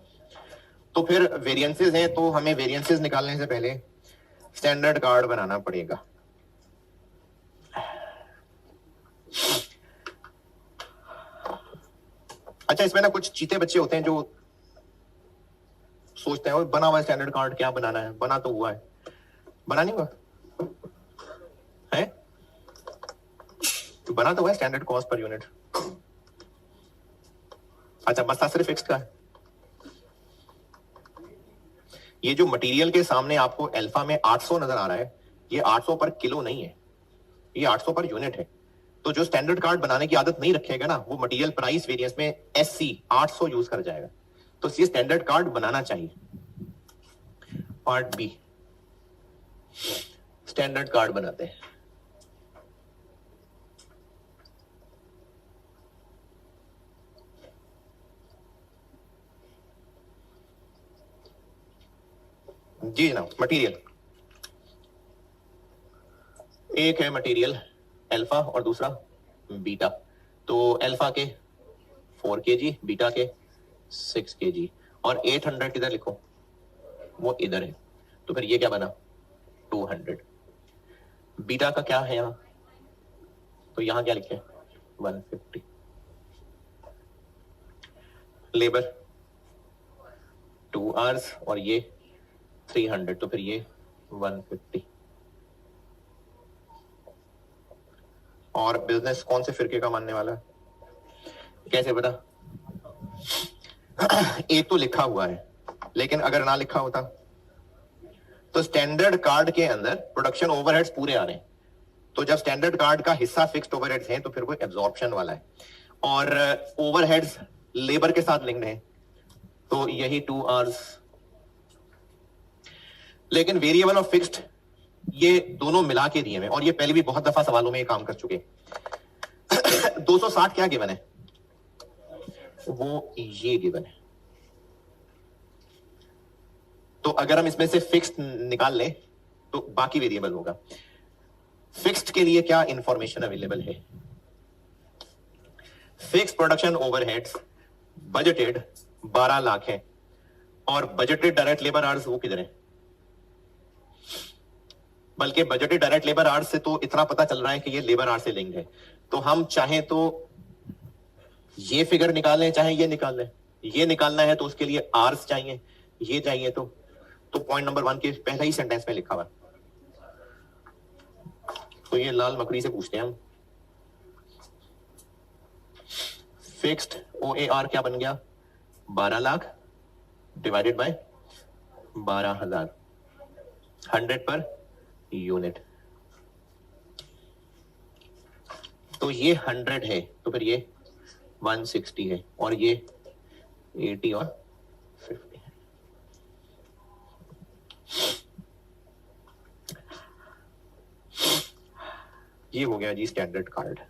तो फिर वेरिएंसेस हैं तो हमें वेरिएंसेस निकालने से पहले स्टैंडर्ड कार्ड बनाना पड़ेगा। अच्छा, इसमें ना कुछ चीते बच्चे होते हैं जो सोचते हैं बना हुआ स्टैंडर्ड कार्ड क्या बनाना है, बना तो हुआ है, बना नहीं हुआ है, तो बना तो हुआ स्टैंडर्ड कॉस्ट पर यूनिट। अच्छा, मसला सिर्फ फिक्स का है। ये जो मटेरियल के सामने आपको अल्फा में 800 नजर आ रहा है, ये 800 पर किलो नहीं है, ये 800 पर यूनिट है। तो जो स्टैंडर्ड कार्ड बनाने की आदत नहीं रखेगा ना, वो मटेरियल प्राइस वेरिएंस में SC 800 यूज कर जाएगा। तो ये स्टैंडर्ड कार्ड बनाना चाहिए। पार्ट बी, स्टैंडर्ड कार्ड बनाते हैं। जी जनाब, मटेरियल एक है, मटेरियल अल्फा और दूसरा बीटा। तो अल्फा के 4 kg, बीटा के 6 kg, और 800 किधर लिखो, वो इधर है। तो फिर ये क्या बना, 200। बीटा का क्या है यहां, तो यहां क्या लिखे, 150। लेबर 2 आवर्स और ये 300, तो फिर ये 150। और बिजनेस कौन से फिरके का मानने वाला है, कैसे पता? एक तो लिखा हुआ है, लेकिन अगर ना लिखा होता तो स्टैंडर्ड कार्ड के अंदर प्रोडक्शन ओवरहेड्स पूरे आ रहे हैं, तो जब स्टैंडर्ड कार्ड का हिस्सा फिक्स्ड ओवरहेड्स है तो फिर कोई एब्जॉर्प्शन वाला है, और ओवरहेड्स लेबर के साथ लिंक्ड है, तो यही 2 आवर्स। लेकिन वेरिएबल और फिक्स्ड ये दोनों मिला के दिए हैं, और ये पहले भी बहुत दफा सवालों में ये काम कर चुके। 260 क्या गिवन है, वो ये गिवन है। तो अगर हम इसमें से फिक्स्ड निकाल लें तो बाकी वेरिएबल होगा। फिक्स्ड के लिए क्या इंफॉर्मेशन अवेलेबल है? Fixed production overheads budgeted 12 lakh है, और बजटेड डायरेक्ट लेबर आवर्स वो किधर है? बल्कि बजटेड डायरेक्ट लेबर आवर्स से तो इतना पता चल रहा है कि ये लेबर आवर्स से लिंक्ड है, तो हम चाहे तो ये फिगर निकाल लें, चाहे ये निकाल लें। ये निकालना है तो उसके लिए आवर्स चाहिए, ये चाहिए, तो पॉइंट नंबर 1 के पहला ही सेंटेंस में लिखा हुआ। तो ये लाल मकड़ी से पूछते हैं हम, फिक्स्ड OAR क्या बन गया? 12 lakh divided by 12,000, 100 per unit. तो ये 100 है, तो फिर ये 160 है, और ये 80 और 50 है। ये हो गया जी standard card.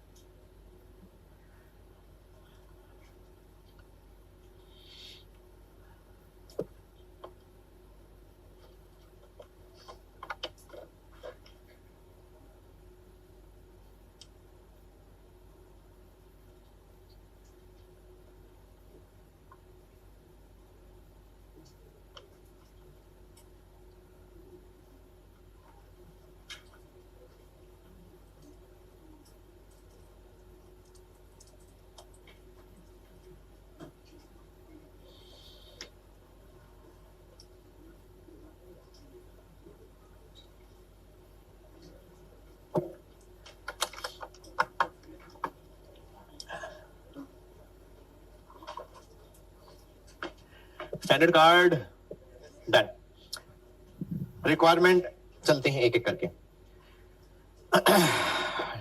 Standard card done. Requirement चलते हैं एक एक करके।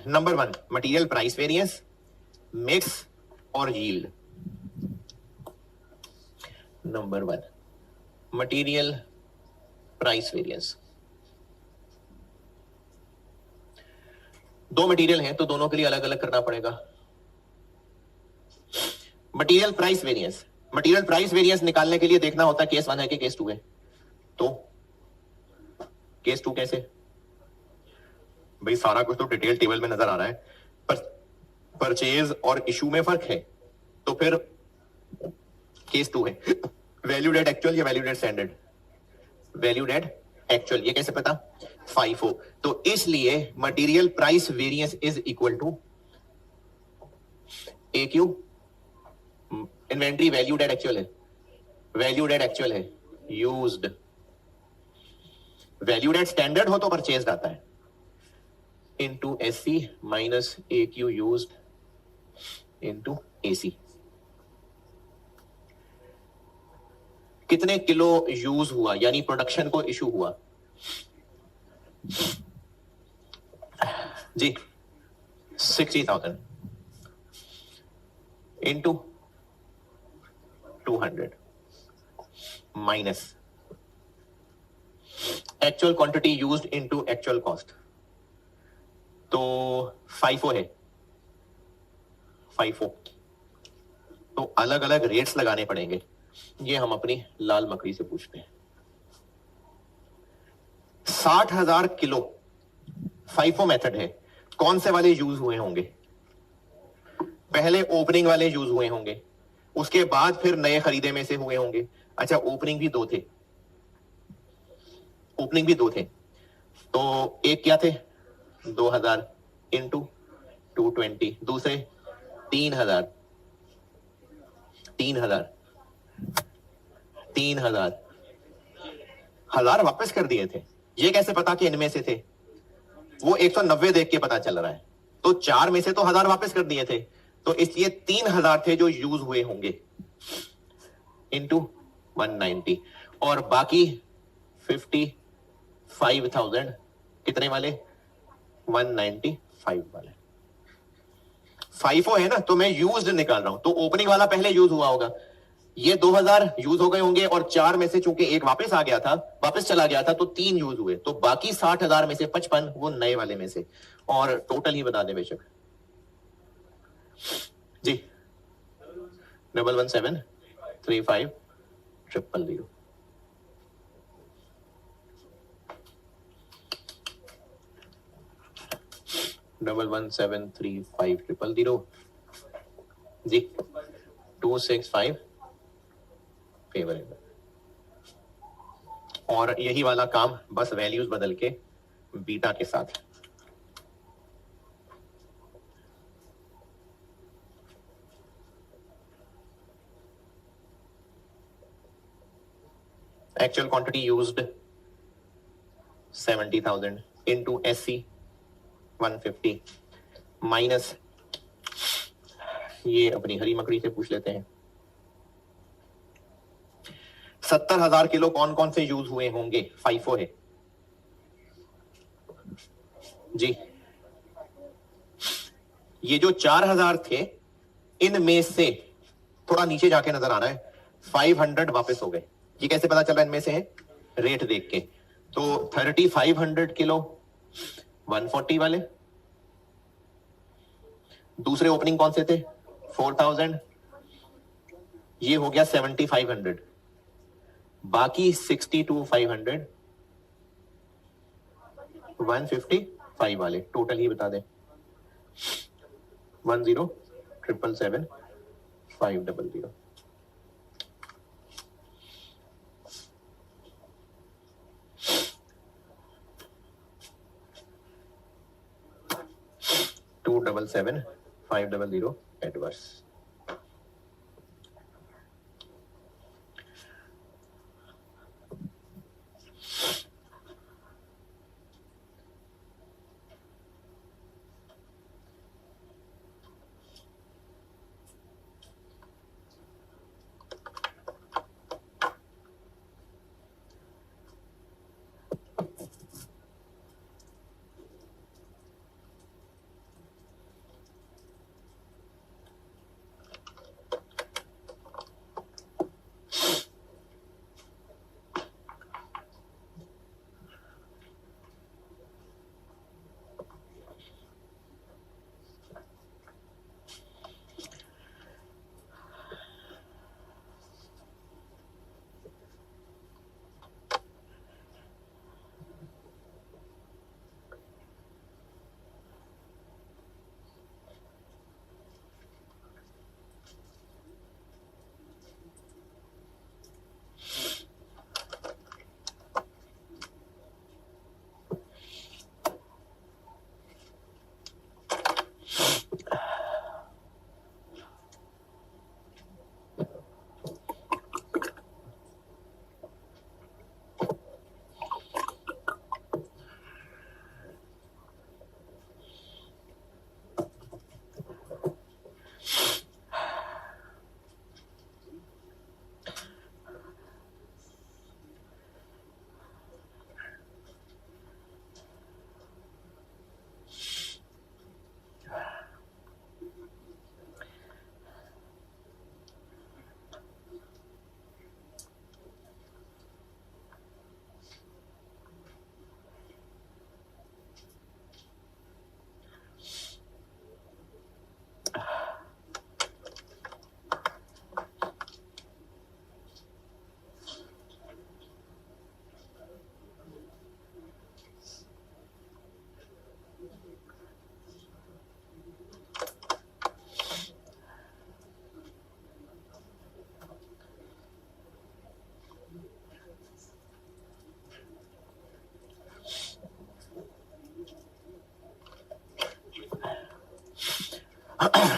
Number 1 material price variance, mix और yield. Number 1 material price variance. दो मटेरियल हैं तो दोनों के लिए अलग अलग करना पड़ेगा। Material price variance, material price variance निकालने के लिए देखना होता है केस 1 है कि केस 2 है। तो केस 2 कैसे? भाई सारा कुछ तो डिटेल टेबल में नजर आ रहा है, पर परचेज और इशू में फर्क है, तो फिर केस 2 है। वैल्यूड एट एक्चुअल या valued at standard? Valued at actual. ये कैसे पता? FIFO। तो इसलिए material price variance is equal to AQ। Inventory valued at actual है, वैल्यूड एट एक्चुअल है, यूज्ड। वैल्यूड एट स्टैंडर्ड हो तो परचेज्ड आता है, into SC minus AQ used into AC। कितने किलो यूज हुआ यानी प्रोडक्शन को इशू हुआ जी? 60,000 into 200 minus actual quantity used into actual cost. तो FIFO है, FIFO। तो अलग अलग रेट्स लगाने पड़ेंगे, ये हम अपनी लाल मकड़ी से पूछते हैं। 60,000 किलो FIFO मेथड है। कौन से वाले यूज हुए होंगे? पहले ओपनिंग वाले यूज हुए होंगे, उसके बाद फिर नए खरीदे में से हुए होंगे। अच्छा, ओपनिंग भी दो थे, ओपनिंग भी दो थे। तो एक क्या थे? 2,000 इंटू 220, दूसरे 3,000 3,000 3,000 1000 वापस कर दिए थे। ये कैसे पता कि इनमें से थे? वो 190 देख के पता चल रहा है, तो 4 में से तो 1000 वापस कर दिए थे, तो इसलिए 3,000 थे जो यूज हुए होंगे इंटू 190, और बाकी 50 5000 कितने वाले 195 वाले। FIFO है ना, तो मैं यूज्ड निकाल रहा हूं, तो ओपनिंग वाला पहले यूज हुआ होगा, ये 2000 यूज हो गए होंगे और 4 में से चूंकि एक वापस आ गया था, वापस चला गया था, तो 3 यूज हुए, तो बाकी 60,000 में से 55 वो नए वाले में से। और टोटल ही बता दे बेशक जी। 11735 000। 11735 000 जी। 265 फेवरेबल। और यही वाला काम बस वैल्यूज बदल के बीटा के साथ। Actual quantity used 70,000 into SC 150 minus, ये अपनी हरी मकड़ी से पूछ लेते हैं, 70,000 किलो कौन कौन से यूज हुए होंगे। FIFO है जी। ये जो 4,000 थे, इनमें से थोड़ा नीचे जाके नजर आ रहा है 500 वापस हो गए। ये कैसे पता चल रहा है इनमें से है, रेट देख के। तो 3500 किलो 140 वाले, दूसरे ओपनिंग कौन से थे 4000, ये हो गया 7500, बाकी 62,500 155 वाले। टोटल ही बता दें 10,777 500। Two 777 500 adverse.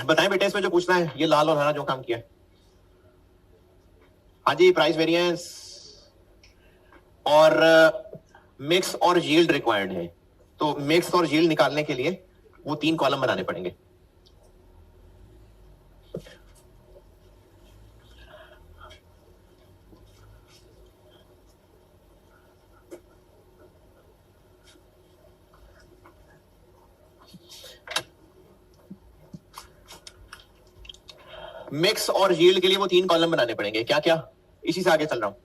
बताएं बेटे, इसमें जो पूछना है, ये लाल और हरा जो काम किया है। हाँ जी, प्राइस वेरिएंस और मिक्स और यील्ड रिक्वायर्ड है। तो मिक्स और यील्ड निकालने के लिए वो 3 कॉलम बनाने पड़ेंगे। मिक्स और यील्ड के लिए वो 3 कॉलम बनाने पड़ेंगे। क्या क्या? इसी से आगे चल रहा हूं।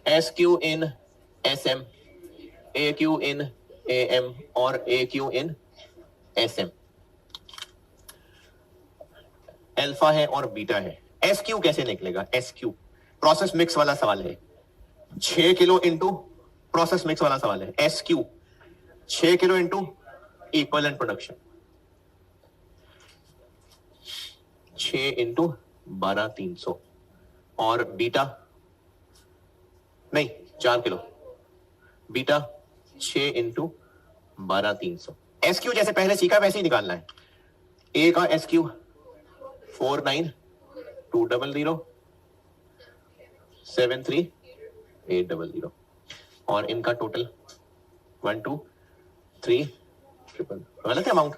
S Q in S M, A Q in A M और A Q in S M. Alpha है और बीटा है। एस क्यू कैसे निकलेगा? एस क्यू प्रोसेस मिक्स वाला सवाल है। 6 किलो इंटू प्रोसेस मिक्स वाला सवाल है। S Q 6 kilo into equivalent production, 6 into 12,300 और बीटा नहीं 4 kilo, beta 6 into 12,300। S Q जैसे पहले सीखा वैसे ही निकालना है। ए का एस क्यू 49,200 73,800 और इनका टोटल 12,300। गलत है अमाउंट?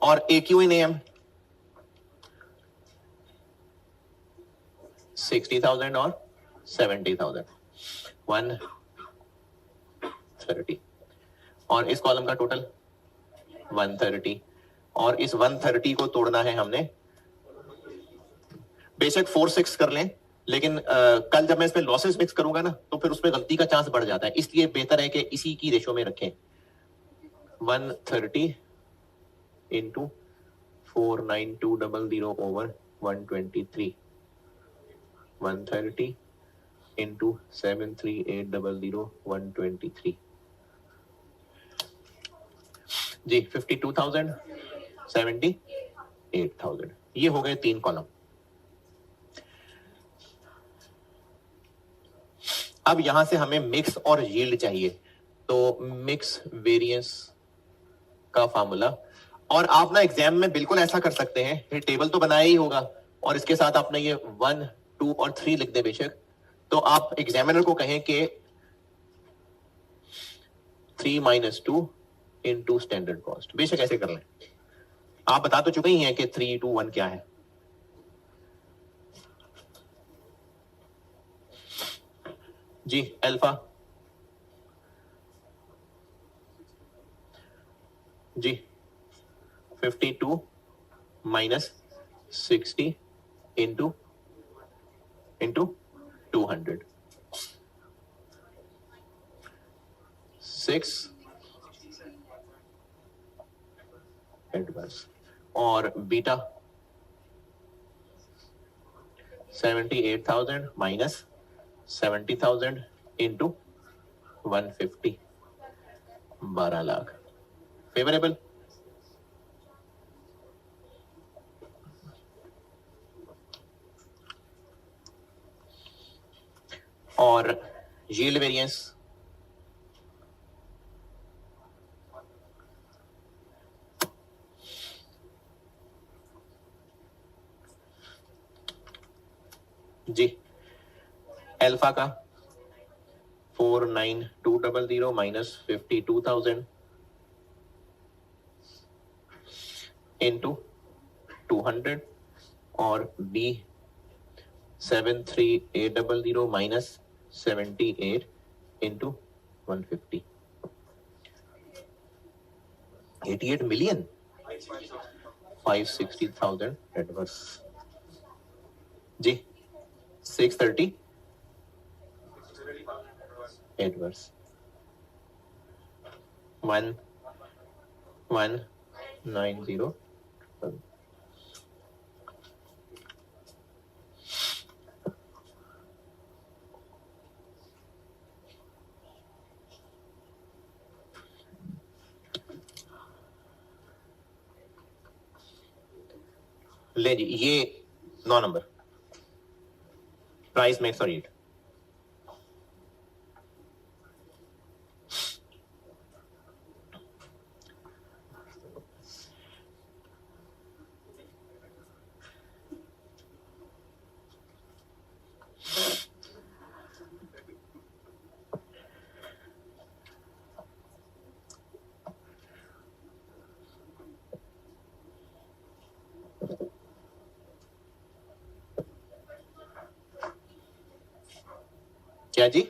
और ए क्यू इन एम 60,000 और 70,000, 130 और इस कॉलम का टोटल 130 और इस 130 को तोड़ना है हमने। बेशक 4-6 कर लें, लेकिन कल जब मैं इसमें लॉसेस मिक्स करूंगा ना तो फिर उसमें गलती का चांस बढ़ जाता है, इसलिए बेहतर है कि इसी की रेशो में रखें। 130 इंटू 49200 ओवर 123, 130 इंटू 73800 123 जी 52,000 78,000। ये हो गए 3 कॉलम। अब यहां से हमें मिक्स और यील्ड चाहिए, तो मिक्स वेरिएंस का फार्मूला। और आप ना एग्जाम में बिल्कुल ऐसा कर सकते हैं, फिर टेबल तो बनाया ही होगा और इसके साथ आपने ये 1, 2 और 3 लिख दे बेशक, तो आप एग्जामिनर को कहें कि 3 माइनस 2 इंटू स्टैंडर्ड कॉस्ट, बेशक ऐसे कर लें। आप बता तो चुके ही हैं कि 3, 2, 1 क्या है। जी अल्फा जी 52 माइनस 60 इंटू 200, 6 एडवर्स और beta 78,000 minus 70,000 into 150, 12 lakh favourable. और यील्ड वेरिएंस जी अल्फा का 49,200 माइनस 52,000 इंटू 200 और B 73,800 minus 78 into 150, 88 million 560,000 adverse जी 630 एडवर्स 1190। ले जी ये 9 नंबर प्राइस मेक्स और यील्ड। क्या जी,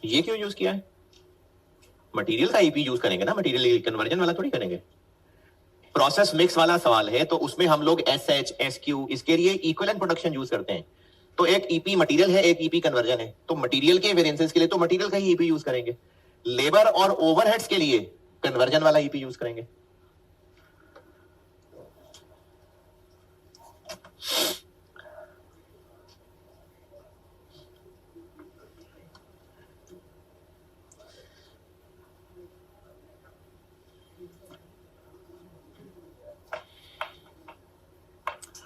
ये क्यों यूज किया है? मटेरियल का ईपी यूज करेंगे ना, मटेरियल कन्वर्जन वाला थोड़ी करेंगे। प्रोसेस मिक्स वाला सवाल है तो उसमें हम लोग एसएच एसक्यू इसके लिए इक्विवेलेंट प्रोडक्शन यूज करते हैं। तो एक ईपी मटेरियल है, एक ईपी कन्वर्जन है, तो मटेरियल के वेरिएंसेस के लिए तो मटेरियल का ही ईपी यूज करेंगे। लेबर और ओवरहेड्स के लिए कन्वर्जन वाला ईपी यूज करेंगे।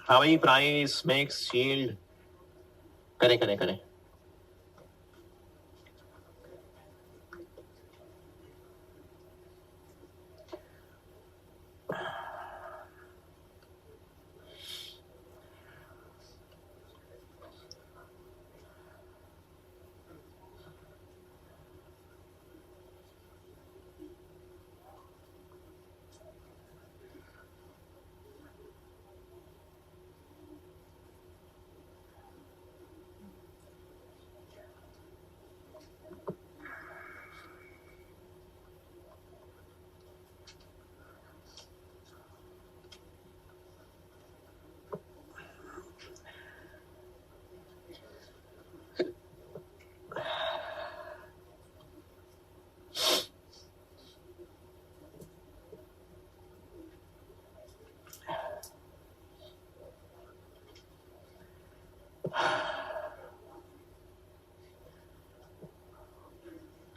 हाँ भाई, प्राइस मिक्स शील्ड करें करें करें।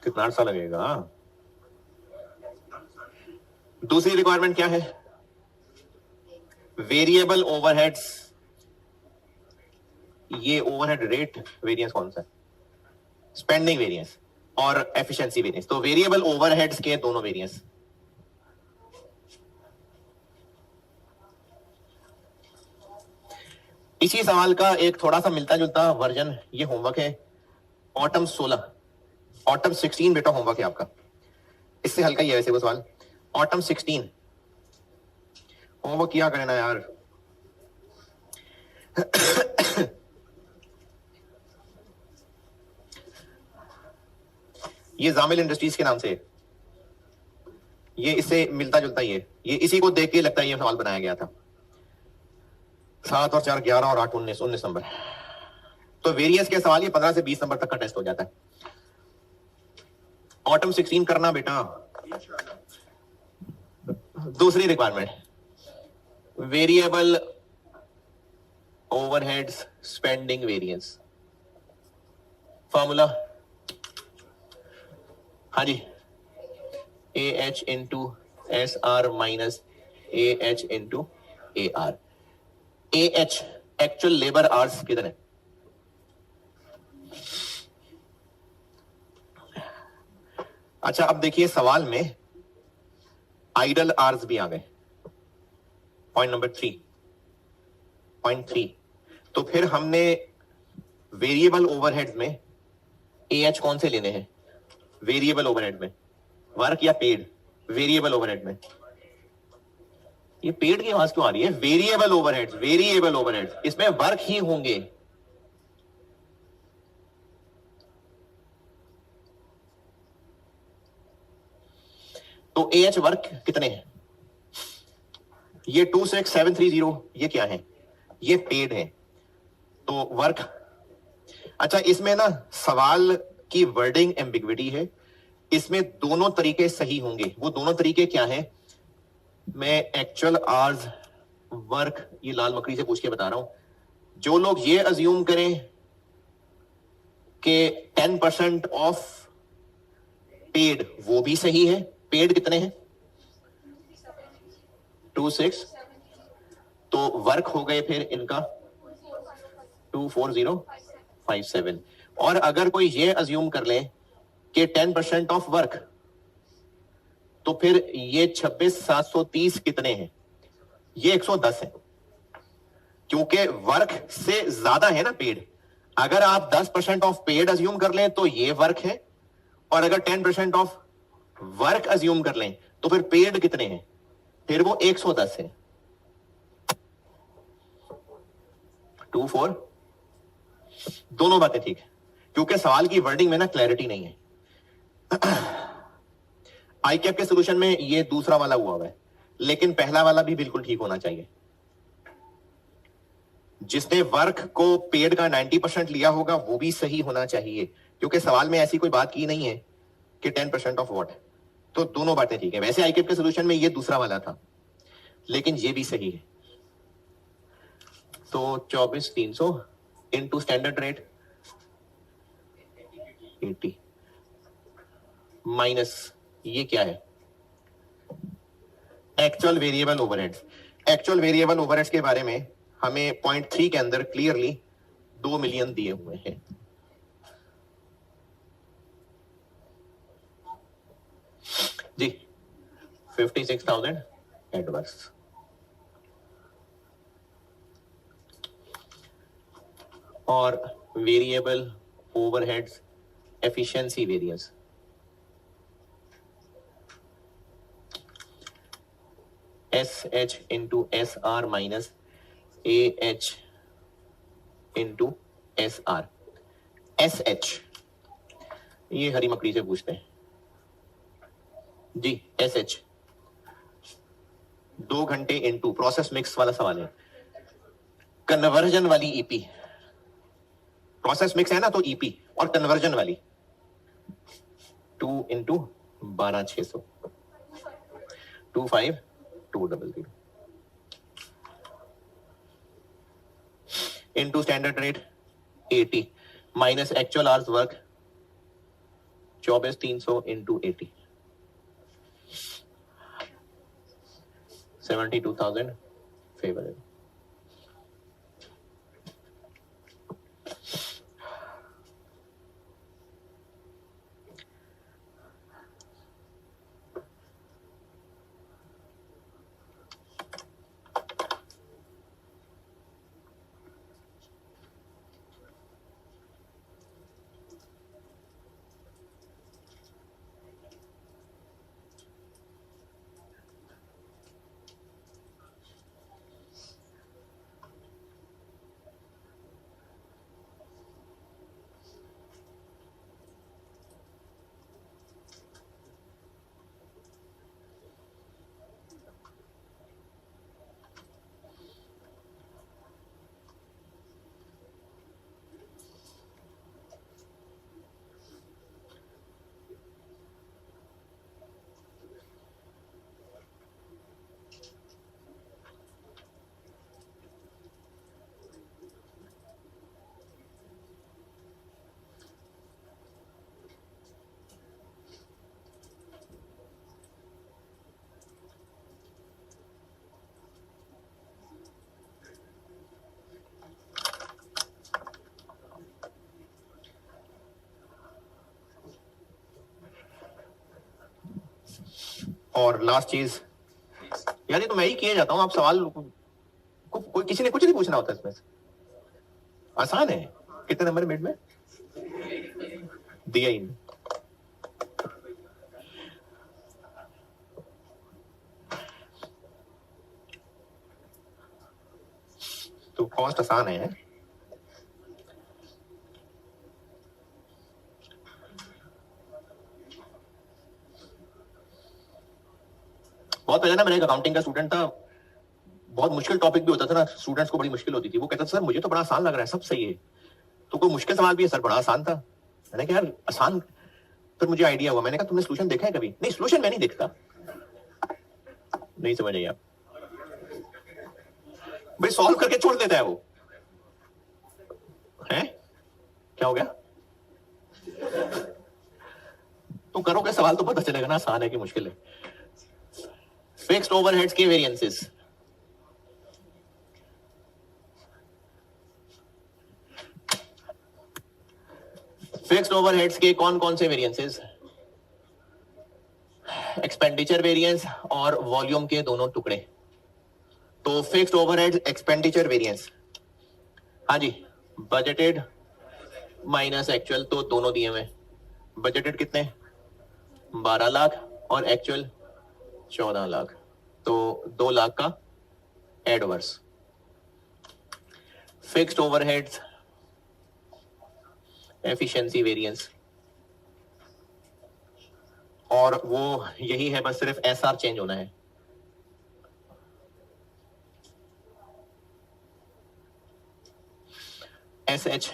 कितना अर्सा लगेगा? दूसरी रिक्वायरमेंट क्या है? Variable overheads. ये ओवरहेड रेट वेरिएंस कौन सा है? स्पेंडिंग वेरिएंस और एफिशिएंसी वेरिएंस। तो वेरिएबल ओवरहेड्स के दोनों वेरिएंस। इसी सवाल का एक थोड़ा सा मिलता जुलता वर्जन ये होमवर्क है, ऑटम 16, ऑटम 16 बेटा होमवर्क है आपका। इससे हल्का ही है वैसे वो सवाल। ऑटम 16 होमवर्क किया करें ना यार। ये जामिल इंडस्ट्रीज के नाम से, ये इससे मिलता जुलता ही है। ये इसी को देख के लगता है ये सवाल बनाया गया था। 7 और 4 11 और 8 19 नंबर। तो वेरिएंस के सवाल ये 15 से 20 नंबर तक का टेस्ट हो जाता है। ऑटम 16 करना बेटा। दूसरी requirement, variable overheads spending variance. Formula, हाँ जी, A H into S R minus A H into A R. A H actual labour hours कितने है? अच्छा, अब देखिए सवाल में आइडल आवर्स भी आ गए। Point number 3, point 3। तो फिर हमने वेरिएबल ओवरहेड्स में ए एच कौन से लेने हैं? वेरिएबल ओवरहेड में वर्क या पेड? वेरिएबल ओवरहेड में। ये पेड की आवाज क्यों आ रही है? वेरिएबल ओवरहेड्स, वेरिएबल ओवरहेड्स, इसमें वर्क ही होंगे। तो ए एच वर्क कितने हैं? ये 26730, ये क्या है? ये पेड है। तो वर्क, अच्छा इसमें ना सवाल की वर्डिंग एम्बिग्विटी है। इसमें दोनों तरीके सही होंगे। वो दोनों तरीके क्या है? मैं एक्चुअल आवर्स वर्क ये लाल मकड़ी से पूछ के बता रहा हूं। जो लोग ये अज्यूम करें कि 10% ऑफ पेड, वो भी सही है। पेड कितने हैं? 26। तो वर्क हो गए फिर इनका 24057। और अगर कोई ये अज्यूम कर ले कि 10% ऑफ वर्क, तो फिर ये 26730 कितने हैं? ये 110 है, क्योंकि वर्क से ज्यादा है ना पेड। अगर आप 10% ऑफ पेड अज्यूम कर लें तो ये वर्क है, और अगर 10% ऑफ वर्क अज्यूम कर लें तो फिर पेड कितने हैं? फिर वो 110 है। 24 दोनों बातें ठीक है, क्योंकि सवाल की वर्डिंग में ना क्लैरिटी नहीं है। आई कैप के सोल्यूशन में ये दूसरा वाला हुआ है, लेकिन पहला वाला भी बिल्कुल ठीक होना चाहिए। जिसने वर्क को पेड का 90% लिया होगा वो भी सही होना चाहिए, क्योंकि सवाल में ऐसी कोई बात की नहीं है कि 10% ऑफ व्हाट। तो दोनों बातें ठीक है। वैसे आई कैप के सोल्यूशन में ये दूसरा वाला था, लेकिन ये भी सही है। तो 24,300 इंटू स्टैंडर्ड रेट 80 माइनस ये क्या है, actual variable overheads. Actual variable overheads के बारे में हमें पॉइंट 3 के अंदर क्लियरली 2 मिलियन दिए हुए हैं। जी 56,000 एडवर्स। और variable overheads efficiency variance SH into SR minus AH into SR। SH ये हरी मकड़ी से पूछते हैं जी। SH 2 घंटे इंटू प्रोसेस मिक्स वाला सवाल है, कन्वर्जन वाली ईपी। प्रोसेस मिक्स है ना, तो ईपी और कन्वर्जन वाली 2 into 12,600 25,200 into standard rate 80 minus actual hours work 24,300 into 80 72,000 favourable. और लास्ट चीज यार, ये तो मैं ही किए जाता हूं, आप सवाल कोई किसी ने कुछ नहीं पूछना होता इसमें। आसान है। कितने नंबर मिड में दिया ही नहीं। तो कॉस्ट आसान है। बहुत पहले ना मेरा एक अकाउंटिंग का स्टूडेंट था, बहुत मुश्किल टॉपिक भी होता था ना, स्टूडेंट्स को बड़ी मुश्किल होती थी। वो कहता था सर मुझे तो बड़ा आसान लग रहा है, सब सही है, तो कोई मुश्किल सवाल भी है सर, बड़ा आसान था। मैंने कहा यार आसान, फिर मुझे आइडिया हुआ, मैंने कहा तुमने सोल्यूशन देखा है कभी? नहीं सोल्यूशन मैं नहीं देखता। नहीं समझ आई आप? भाई सॉल्व करके छोड़ देता है वो, है क्या हो गया? तो करोगे सवाल तो पता चलेगा ना आसान है कि मुश्किल है। फिक्स्ड ओवरहेड्स के वेरिएंसेस, फिक्स्ड ओवरहेड्स के कौन कौन से वेरिएंसेस? एक्सपेंडिचर वेरिएंस और वॉल्यूम के दोनों टुकड़े। तो फिक्स्ड ओवरहेड्स एक्सपेंडिचर वेरिएंस, हाँ जी, बजटेड माइनस एक्चुअल, तो दोनों दिए हुए। बजटेड कितने? 12 लाख और एक्चुअल 14 लाख, तो 2 लाख का adverse. Fixed overheads efficiency variance, और वो यही है, बस सिर्फ एसआर चेंज होना है। S H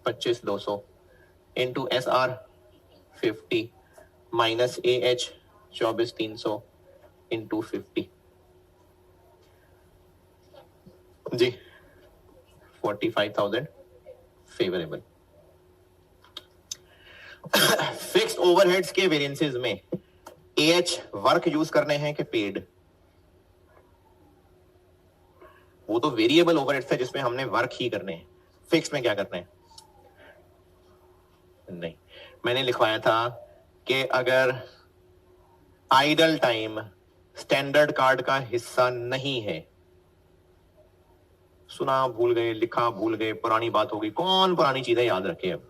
25,200 into S R 50 minus A H 24,300 into 50 G 45,000 favourable. Fixed overheads के वेरिएंसेस में एएच वर्क यूज करने हैं कि पेड? वो तो वेरिएबल ओवरहेड्स है जिसमें हमने वर्क ही करने हैं। फिक्स में क्या करना है? नहीं, मैंने लिखवाया था कि अगर आइडल टाइम स्टैंडर्ड कार्ड का हिस्सा नहीं है, सुना भूल गए, लिखा भूल गए, पुरानी बात हो गई, कौन पुरानी चीजें याद रखे अब।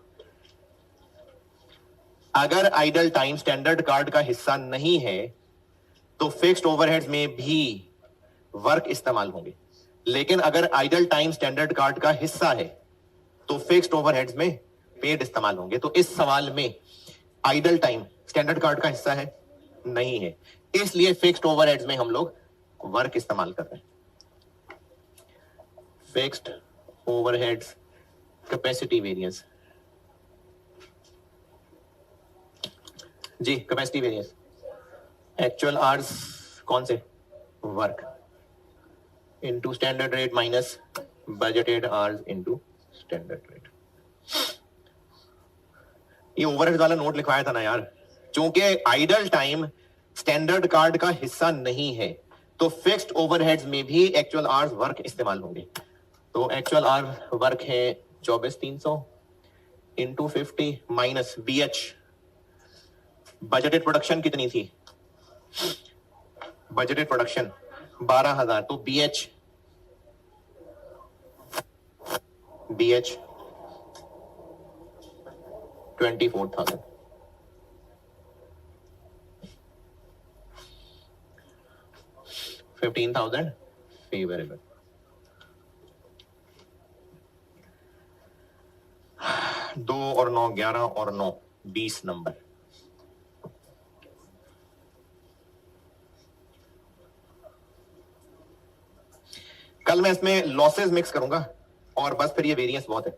अगर आइडल टाइम स्टैंडर्ड कार्ड का हिस्सा नहीं है तो फिक्स्ड ओवरहेड्स में भी वर्क इस्तेमाल होंगे, लेकिन अगर आइडल टाइम स्टैंडर्ड कार्ड का हिस्सा है तो फिक्स्ड ओवरहेड्स में पेड इस्तेमाल होंगे। तो इस सवाल में आइडल टाइम स्टैंडर्ड कार्ड का हिस्सा है, नहीं है, इसलिए फिक्स्ड ओवरहेड्स में हम लोग वर्क इस्तेमाल कर रहे हैं। फिक्स्ड ओवरहेड्स कैपेसिटी वेरिएंस जी, कैपेसिटी वेरिएंस एक्चुअल आवर्स कौन से? Work into standard rate minus budgeted hours into standard rate. ये ओवरहेड वाला नोट लिखवाया था ना यार, क्योंकि आइडल टाइम स्टैंडर्ड कार्ड का हिस्सा नहीं है तो फिक्स्ड ओवरहेड्स में भी एक्चुअल आवर्स वर्क इस्तेमाल होंगे। तो एक्चुअल आवर वर्क है 24,300 into 50 minus BH budgeted production कितनी थी? बजटेड प्रोडक्शन 12,000, तो बीएच 24,000, 15,000 फेवरेबल। दो और 9 11 और 9 20 नंबर। कल मैं इसमें लॉसेस मिक्स करूंगा और बस फिर ये वेरिएंस बहुत है।